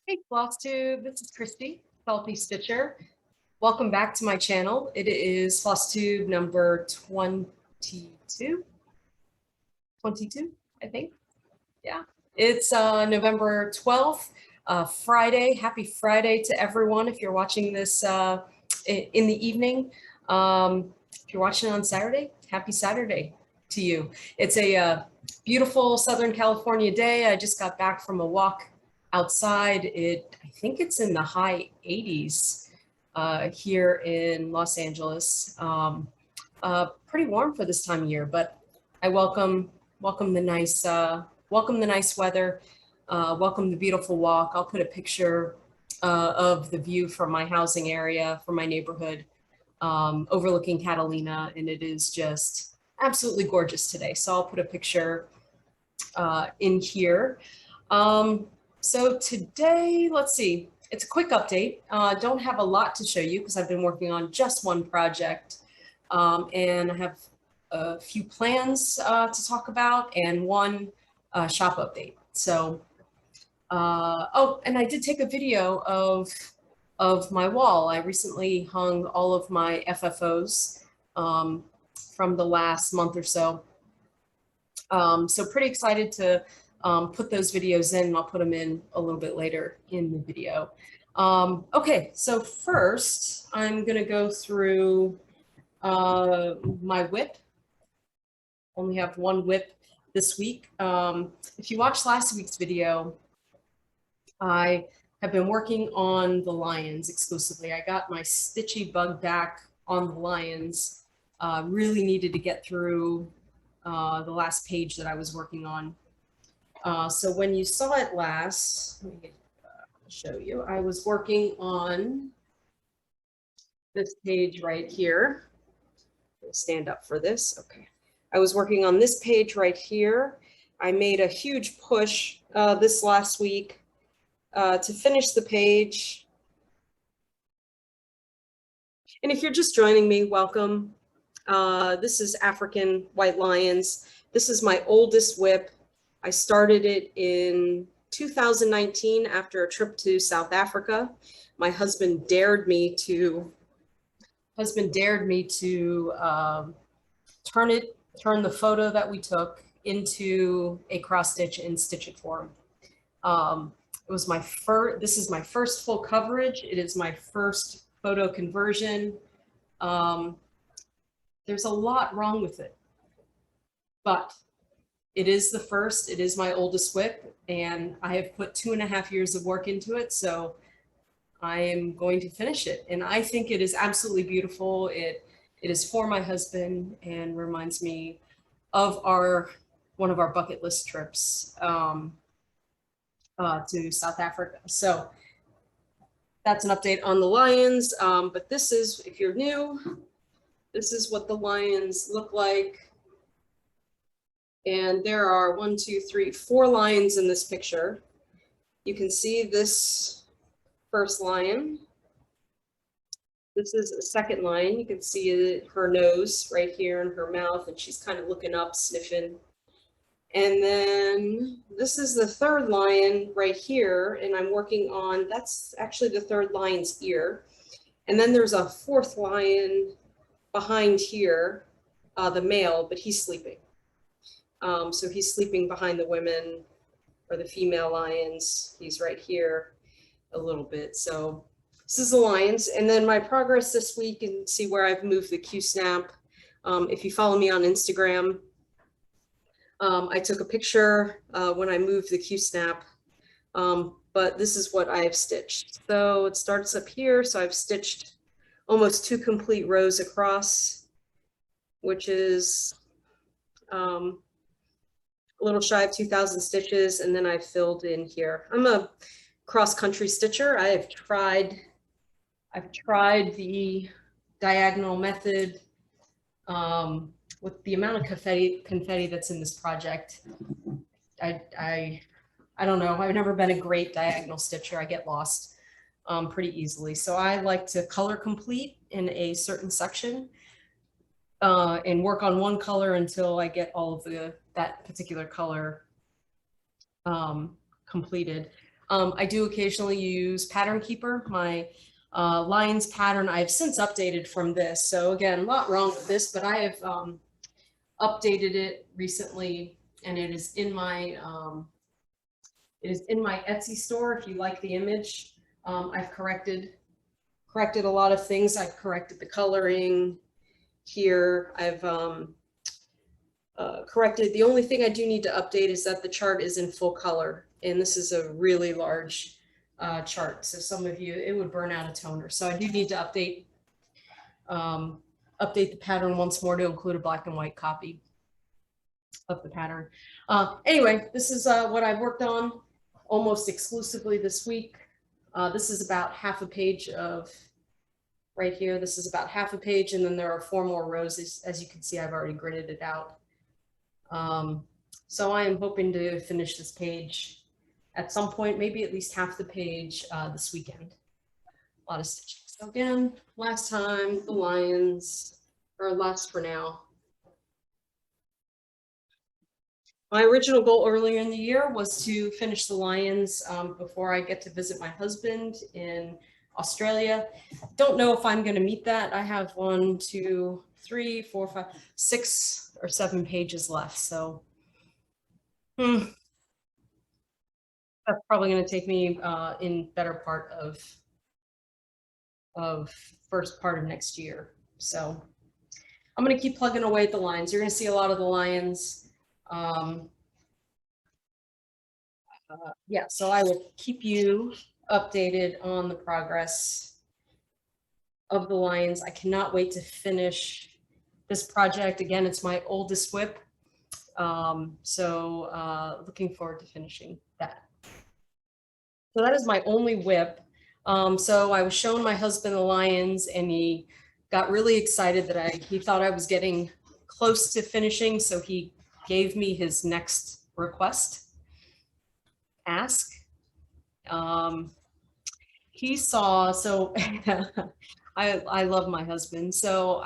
Hey, Floss Tube, this is Christy, Salty Stitcher. Welcome back to my channel. It is Floss Tube number 22, I think. Yeah, it's November 12th, Friday. Happy Friday to everyone if you're watching this in the evening. If you're watching on Saturday, happy Saturday to you. It's a beautiful Southern California day. I just got back from a walk outside. I think it's in the high 80s here in Los Angeles. Pretty warm for this time of year, but I welcome the nice weather. Welcome the beautiful walk. I'll put a picture of the view from my housing area, from my neighborhood, overlooking Catalina, and it is just absolutely gorgeous today. So I'll put a picture in here. So today, let's see, it's a quick update. Don't have a lot to show you because I've been working on just one project, and I have a few plans to talk about and one shop update. So, oh, and I did take a video of my wall. I recently hung all of my FFOs from the last month or so. So pretty excited to put those videos in, and I'll put them in a little bit later in the video. Okay, so first I'm gonna go through my whip. Only have one whip this week. If you watched last week's video, I have been working on the lions exclusively. I got my stitchy bug back on the lions. Really needed to get through the last page that I was working on. So when you saw it last, let me show you, I was working on this page right here. Stand up for this, okay. I was working on this page right here. I made a huge push this last week to finish the page. And if you're just joining me, welcome. This is African White Lions. This is my oldest whip. I started it in 2019 after a trip to South Africa. My husband dared me to turn the photo that we took into a cross stitch and stitch it for him. This is my first full coverage. It is my first photo conversion. There's a lot wrong with it, but it is the first, it is my oldest whip, and I have put 2.5 years of work into it. So I am going to finish it. And I think it is absolutely beautiful. It is for my husband and reminds me of one of our bucket list trips to South Africa. So that's an update on the lions. But this is, if you're new, this is what the lions look like. And there are 4 lions in this picture. You can see this first lion. This is a second lion. You can see her nose right here in her mouth, and she's kind of looking up, sniffing. And then this is the third lion right here, and I'm working on, that's actually the third lion's ear. And then there's a fourth lion behind here, the male, but he's sleeping. So he's sleeping behind the women or the female lions. He's right here a little bit. So this is the lions. And then my progress this week, and see where I've moved the Q-snap. If you follow me on Instagram, I took a picture when I moved the Q-snap, but this is what I've stitched. So it starts up here. So I've stitched almost 2 complete rows across, which is a little shy of 2,000 stitches, and then I filled in here. I'm a cross-country stitcher. I've tried the diagonal method. With the amount of confetti that's in this project, I don't know. I've never been a great diagonal stitcher. I get lost pretty easily. So I like to color complete in a certain section and work on one color until I get all of that particular color completed. I do occasionally use Pattern Keeper, my lines pattern. I've since updated from this. So again, a lot wrong with this, but I have updated it recently, and it is in my Etsy store. If you like the image, I've corrected a lot of things. I've corrected the coloring here. I've corrected. The only thing I do need to update is that the chart is in full color, and this is a really large chart. So some of you, it would burn out a toner. So I do need to update the pattern once more to include a black and white copy of the pattern. Anyway, this is what I've worked on almost exclusively this week. This is about half a page of right here. This is about half a page, and then there are 4 more rows. As you can see, I've already gridded it out. So I am hoping to finish this page at some point, maybe at least half the page this weekend. A lot of stitching. So again, last time, the lions, or last for now. My original goal earlier in the year was to finish the lions before I get to visit my husband in Australia. Don't know if I'm going to meet that. I have 1, 2, 3, 4, 5, 6 or 7 pages left. So that's probably going to take me in better part of first part of next year. So I'm going to keep plugging away at the lines. You're going to see a lot of the lions. Yeah, so I will keep you updated on the progress of the lions. I cannot wait to finish this project. Again, it's my oldest whip. Looking forward to finishing that. So that is my only whip. So I was showing my husband the lions, and he got really excited that he thought I was getting close to finishing. So he gave me his next ask. He saw, so I love my husband. So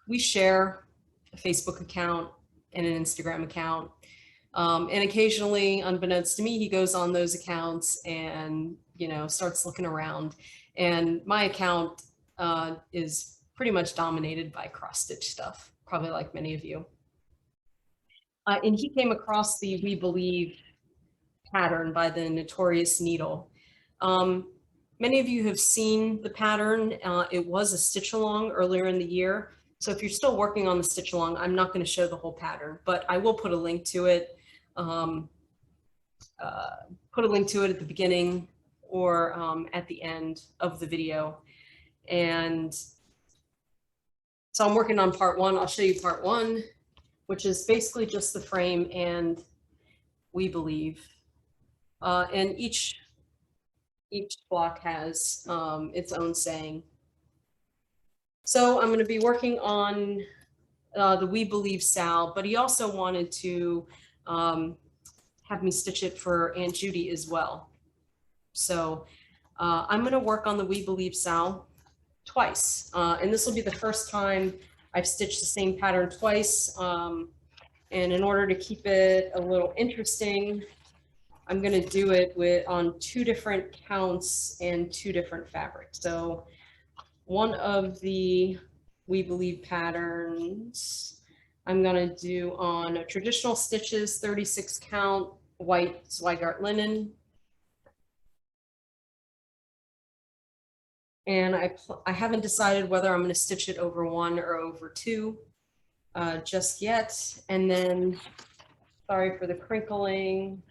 we share a Facebook account and an Instagram account. And occasionally, unbeknownst to me, he goes on those accounts and, starts looking around. And my account is pretty much dominated by cross stitch stuff, probably like many of you. And he came across the We Believe pattern by the Notorious Needle. Many of you have seen the pattern. It was a stitch along earlier in the year. So if you're still working on the stitch along, I'm not going to show the whole pattern, but I will put a link to it. Put a link to it at the beginning or at the end of the video. And so I'm working on part 1. I'll show you part 1, which is basically just the frame and We Believe. And each block has its own saying. So I'm going to be working on the We Believe Sal, but he also wanted to have me stitch it for Aunt Judy as well. So I'm going to work on the We Believe Sal twice. And this will be the first time I've stitched the same pattern twice. And in order to keep it a little interesting, I'm going to do it on 2 different counts and 2 different fabrics. So one of the We Believe patterns I'm going to do on traditional stitches, 36 count white Zweigart linen. And I haven't decided whether I'm going to stitch it over 1 or over 2 just yet. And then, sorry for the crinkling.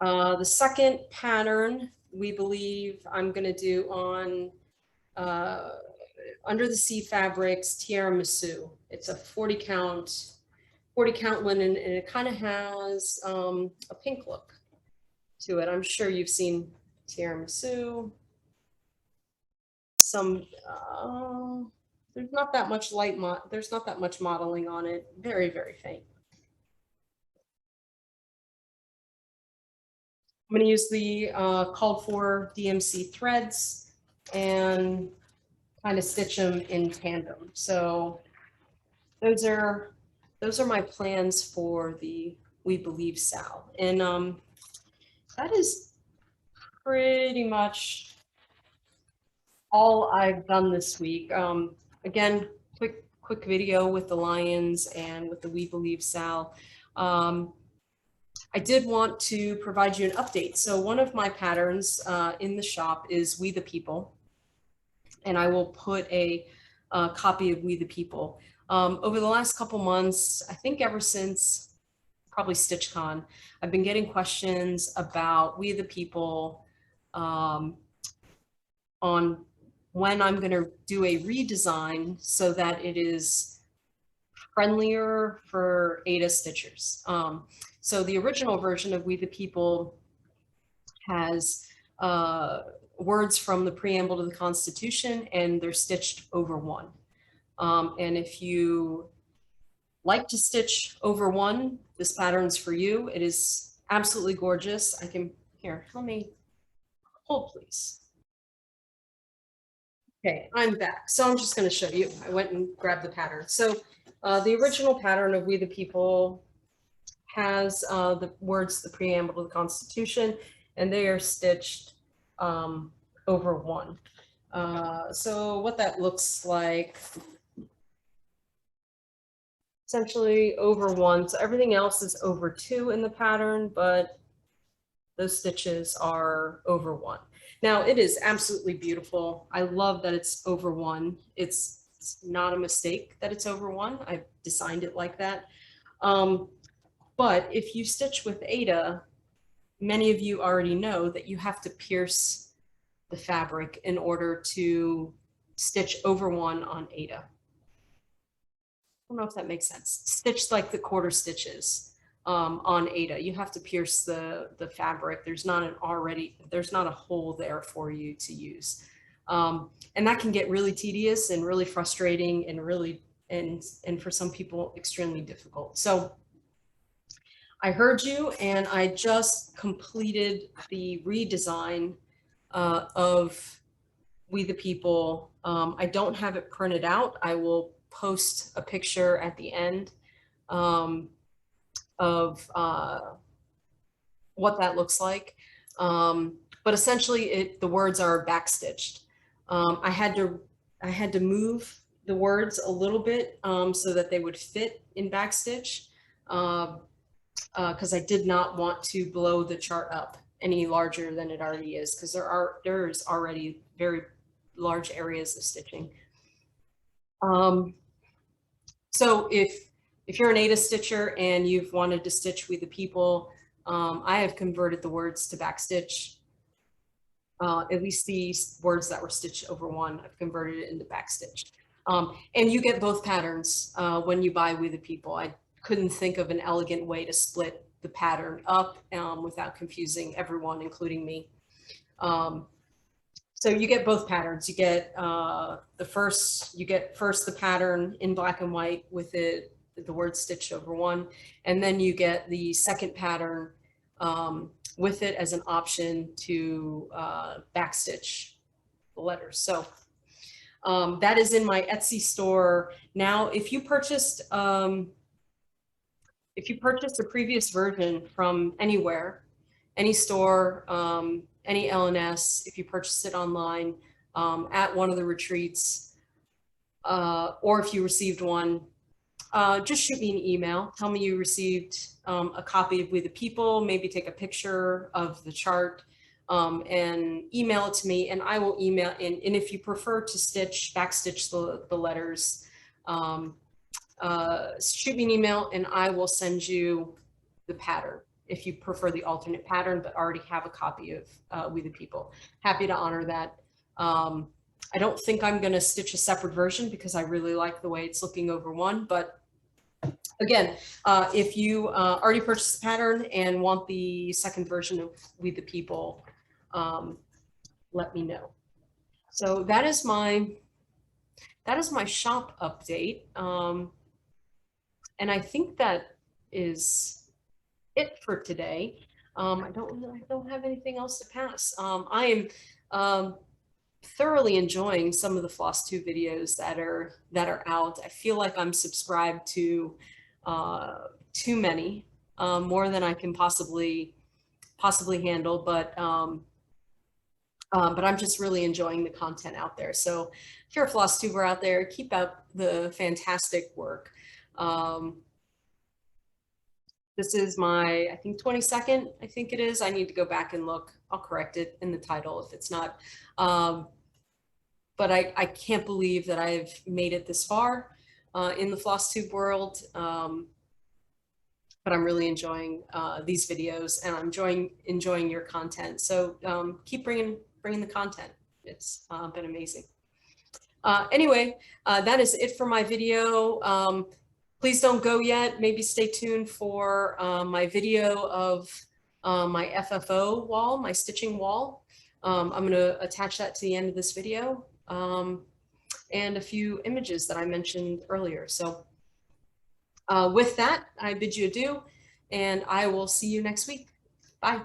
The second pattern, We Believe, I'm going to do on Under the Sea Fabrics Tiramisu. It's a 40 count linen, and it kind of has a pink look to it. I'm sure you've seen tiramisu. There's not that much there's not that much modeling on it. Very, very faint. I'm going to use the called for DMC threads and kind of stitch them in tandem. So those are those are my plans for the We Believe Sal. And that is pretty much all I've done this week. Again, quick video with the lions and with the We Believe Sal. I did want to provide you an update. So one of my patterns in the shop is We the People, and I will put a copy of We the People. Over the last couple months, I think ever since probably StitchCon, I've been getting questions about We the People on when I'm going to do a redesign so that it is friendlier for Ada stitchers. So the original version of We the People has words from the preamble to the Constitution, and they're stitched over one. And if you like to stitch over one, this pattern's for you. It is absolutely gorgeous. I can, here, let me, hold please. Okay, I'm back. So I'm just going to show you. I went and grabbed the pattern. So the original pattern of We the People has the words, the preamble to the Constitution, and they are stitched over one. So what that looks like, essentially over one. So everything else is over two in the pattern, but those stitches are over one. Now it is absolutely beautiful. I love that it's over one. It's not a mistake that it's over one. I've designed it like that. But if you stitch with Ada, many of you already know that you have to pierce the fabric in order to stitch over one on Ada. I don't know if that makes sense. Stitch like the quarter stitches on Ada. You have to pierce the fabric. There's not a hole there for you to use. And that can get really tedious and really frustrating and really, and for some people, extremely difficult. So I heard you, and I just completed the redesign of We the People. I don't have it printed out. I will post a picture at the end of what that looks like. But essentially, the words are backstitched. I had to move the words a little bit so that they would fit in backstitch. Because I did not want to blow the chart up any larger than it already is, because there's already very large areas of stitching. So if you're an Ada stitcher and you've wanted to stitch We the People, I have converted the words to backstitch. At least these words that were stitched over one, I've converted it into backstitch. And you get both patterns when you buy We the People. I couldn't think of an elegant way to split the pattern up without confusing everyone, including me. So you get both patterns. You get first the pattern in black and white with the word stitched over one, and then you get the second pattern with it as an option to backstitch the letters. So that is in my Etsy store. Now, if you purchased a previous version from anywhere, any store, any LNS, if you purchased it online at one of the retreats, or if you received one, just shoot me an email. Tell me you received a copy of We the People, maybe take a picture of the chart and email it to me, and I will email, and if you prefer to backstitch the letters, shoot me an email and I will send you the pattern if you prefer the alternate pattern but already have a copy of We the People. Happy to honor that. I don't think I'm going to stitch a separate version because I really like the way it's looking over one, but again, if you already purchased the pattern and want the second version of We the People, let me know. So that is my shop update. And I think that is it for today. I don't have anything else to pass. I am thoroughly enjoying some of the Floss Tube videos that are out. I feel like I'm subscribed to too many, more than I can possibly handle, but I'm just really enjoying the content out there. So if you're a floss tuber out there, keep up the fantastic work. This is my, I think 22nd, I think it is. I need to go back and look. I'll correct it in the title if it's not. But I can't believe that I've made it this far in the floss tube world. But I'm really enjoying these videos, and I'm enjoying your content. So keep bringing the content. It's been amazing. Anyway, that is it for my video. Please don't go yet. Maybe stay tuned for my video of my FFO wall, my stitching wall. I'm going to attach that to the end of this video, and a few images that I mentioned earlier. So with that, I bid you adieu, and I will see you next week. Bye.